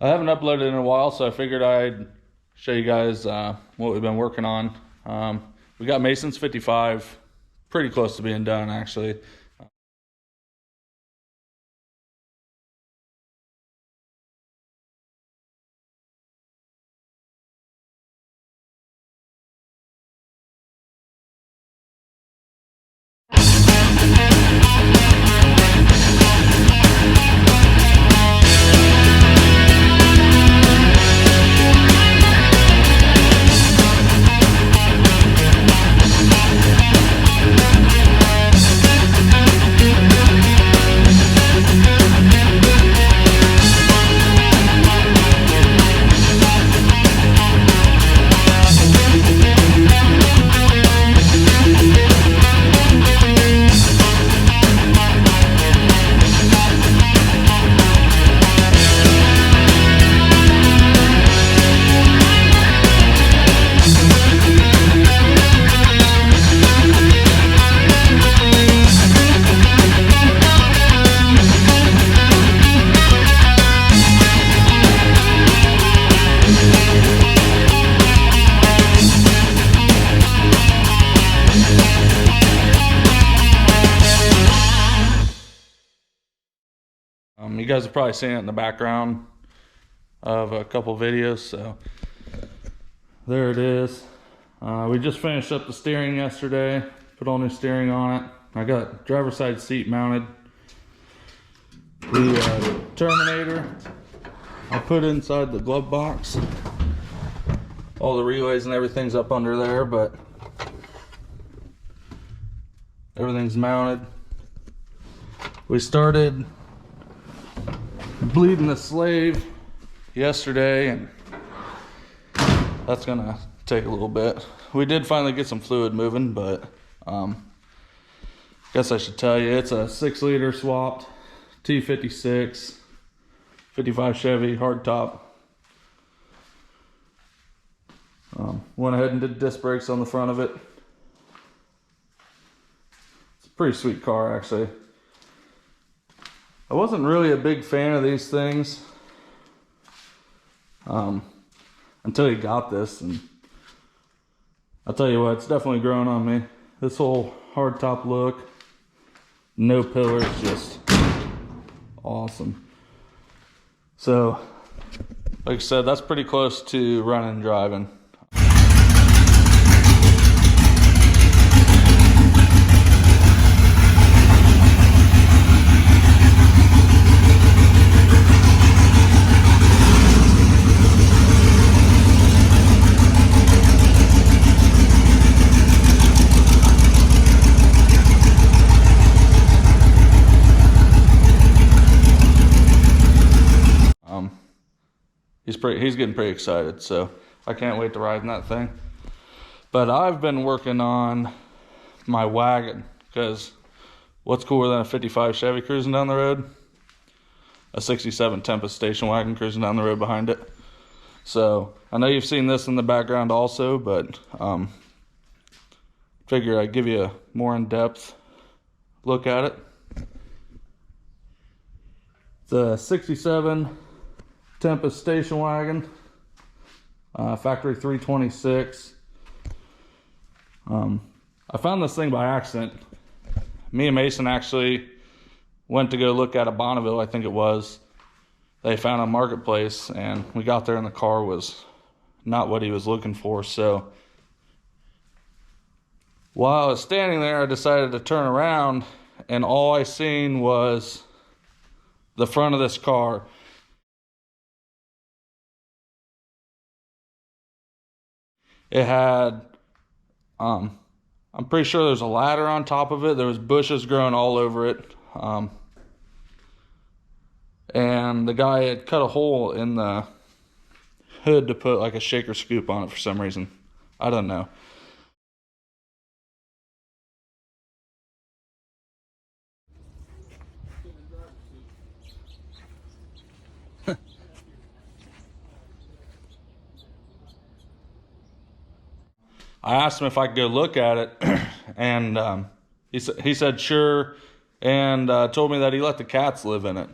I haven't uploaded in a while, so I figured I'd show you guys what we've been working on. We got Mason's 55, pretty close to being done actually. You guys have probably seen it in the background of a couple videos, so there it is. We just finished up the steering yesterday, put all new steering on it. I got driver's side seat mounted. The Terminator I put inside the glove box. All the relays and everything's up under there, but everything's mounted. We started bleeding the slave yesterday, and that's gonna take a little bit. We did finally get some fluid moving, but guess I should tell you, it's a 6-liter swapped T56 55 Chevy hardtop. Went ahead and did disc brakes on the front of it. It's a pretty sweet car actually. I wasn't really a big fan of these things until you got this, and I'll tell you what, it's definitely grown on me. This whole hardtop look, no pillars, just awesome. So, like I said, that's pretty close to running and driving. He's getting pretty excited, so I can't wait to ride in that thing. But I've been working on my wagon, because what's cooler than a 55 Chevy cruising down the road? A 67 Tempest station wagon cruising down the road behind it. So I know you've seen this in the background also, but figure I'd give you a more in-depth look at it. The 67 Tempest station wagon, factory 326. I found this thing by accident. Me and Mason actually went to go look at a Bonneville, I think it was. They found a marketplace, and we got there and the car was not what he was looking for. So while I was standing there, I decided to turn around, and all I seen was the front of this car. It had, I'm pretty sure there's a ladder on top of it. There was bushes growing all over it. And the guy had cut a hole in the hood to put like a shaker scoop on it for some reason. I don't know. I asked him if I could go look at it, and he said sure, and told me that he let the cats live in it.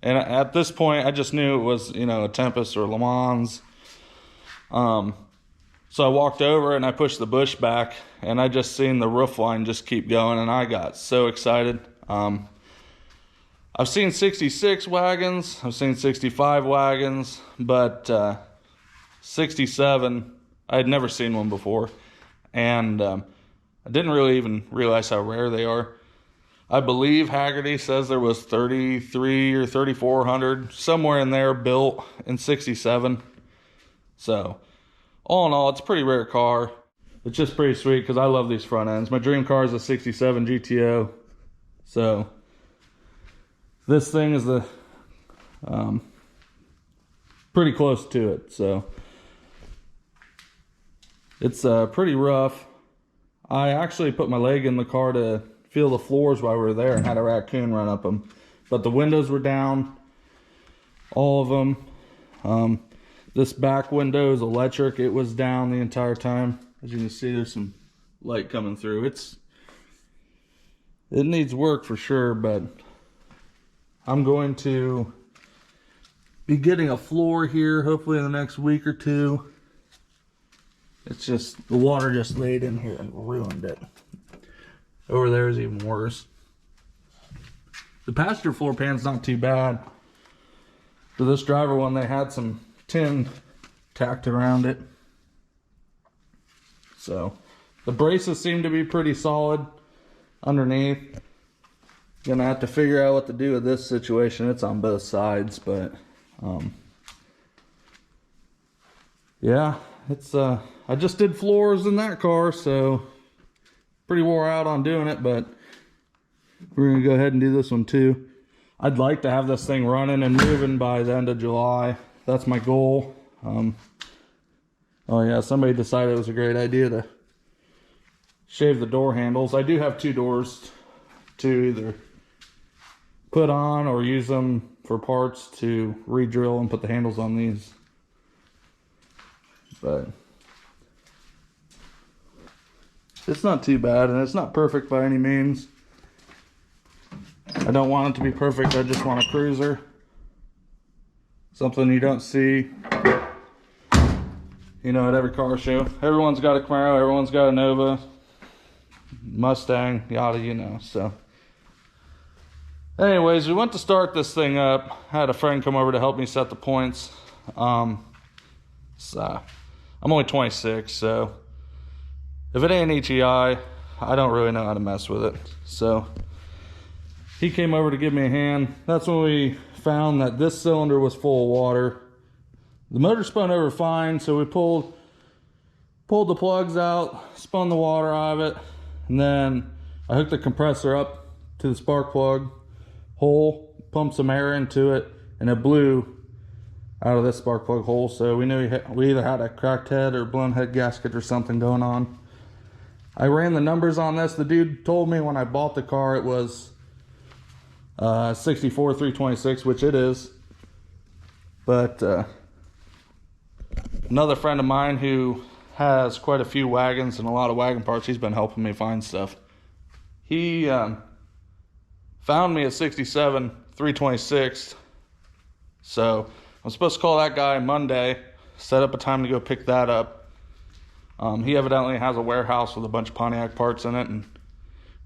And at this point, I just knew it was, you know, a Tempest or Le Mans. So I walked over and I pushed the bush back, and I just seen the roof line just keep going, and I got so excited. I've seen 66 wagons, I've seen 65 wagons, but 67, I had never seen one before. And I didn't really even realize how rare they are. I believe Haggerty says there was 33 or 3,400, somewhere in there, built in 67. So, all in all, it's a pretty rare car. It's just pretty sweet because I love these front ends. My dream car is a 67 GTO. So, this thing is the pretty close to it. So, it's pretty rough. I actually put my leg in the car to feel the floors while we were there and had a raccoon run up them. But the windows were down, all of them. This back window is electric. It was down the entire time. As you can see, there's some light coming through. It needs work for sure, but I'm going to be getting a floor here hopefully in the next week or two. It's just, the water just laid in here and ruined it. Over there is even worse. The passenger floor pan's not too bad. For this driver one, they had some tin tacked around it. So, the braces seem to be pretty solid underneath. Gonna have to figure out what to do with this situation. It's on both sides, but yeah, it's I just did floors in that car, so pretty wore out on doing it, but we're gonna go ahead and do this one too. I'd like to have this thing running and moving by the end of July. That's my goal. Oh yeah, somebody decided it was a great idea to shave the door handles. I do have two doors to either put on or use them for parts to re-drill and put the handles on these. But it's not too bad, and it's not perfect by any means. I don't want it to be perfect, I just want a cruiser. Something you don't see, you know, at every car show. Everyone's got a Camaro, everyone's got a Nova, Mustang, yada, you know, so. Anyways, we went to start this thing up. I had a friend come over to help me set the points. So, I'm only 26, so if it ain't HEI, I don't really know how to mess with it. So, he came over to give me a hand. That's when we found that this cylinder was full of water. The motor spun over fine, so we pulled the plugs out, spun the water out of it, and then I hooked the compressor up to the spark plug hole, pumped some air into it, and it blew out of this spark plug hole. So we knew we either had a cracked head or blown head gasket or something going on. I ran the numbers on this. The dude told me when I bought the car it was 64 326, which it is. But another friend of mine who has quite a few wagons and a lot of wagon parts, he's been helping me find stuff. He found me a 67 326. So I'm supposed to call that guy Monday, set up a time to go pick that up. He evidently has a warehouse with a bunch of Pontiac parts in it and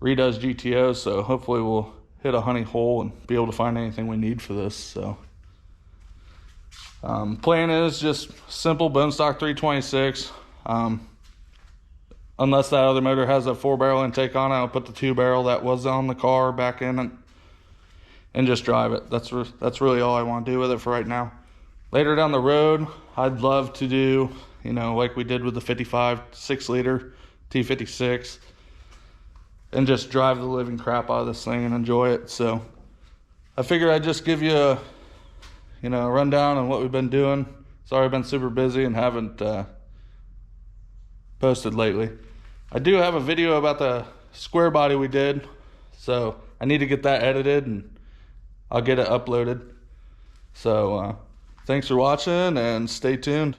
redoes GTOs, so hopefully we'll hit a honey hole and be able to find anything we need for this. So plan is just simple bone stock 326. Unless that other motor has a 4-barrel intake on it, I'll put the 2-barrel that was on the car back in it and just drive it. That's really all I want to do with it for right now. Later down the road, I'd love to do, you know, like we did with the 55 6-liter T56 and just drive the living crap out of this thing and enjoy it. So I figured I'd just give you a, you know, rundown on what we've been doing. Sorry I've been super busy and haven't posted lately. I do have a video about the square body we did, so I need to get that edited and I'll get it uploaded. So thanks for watching and stay tuned.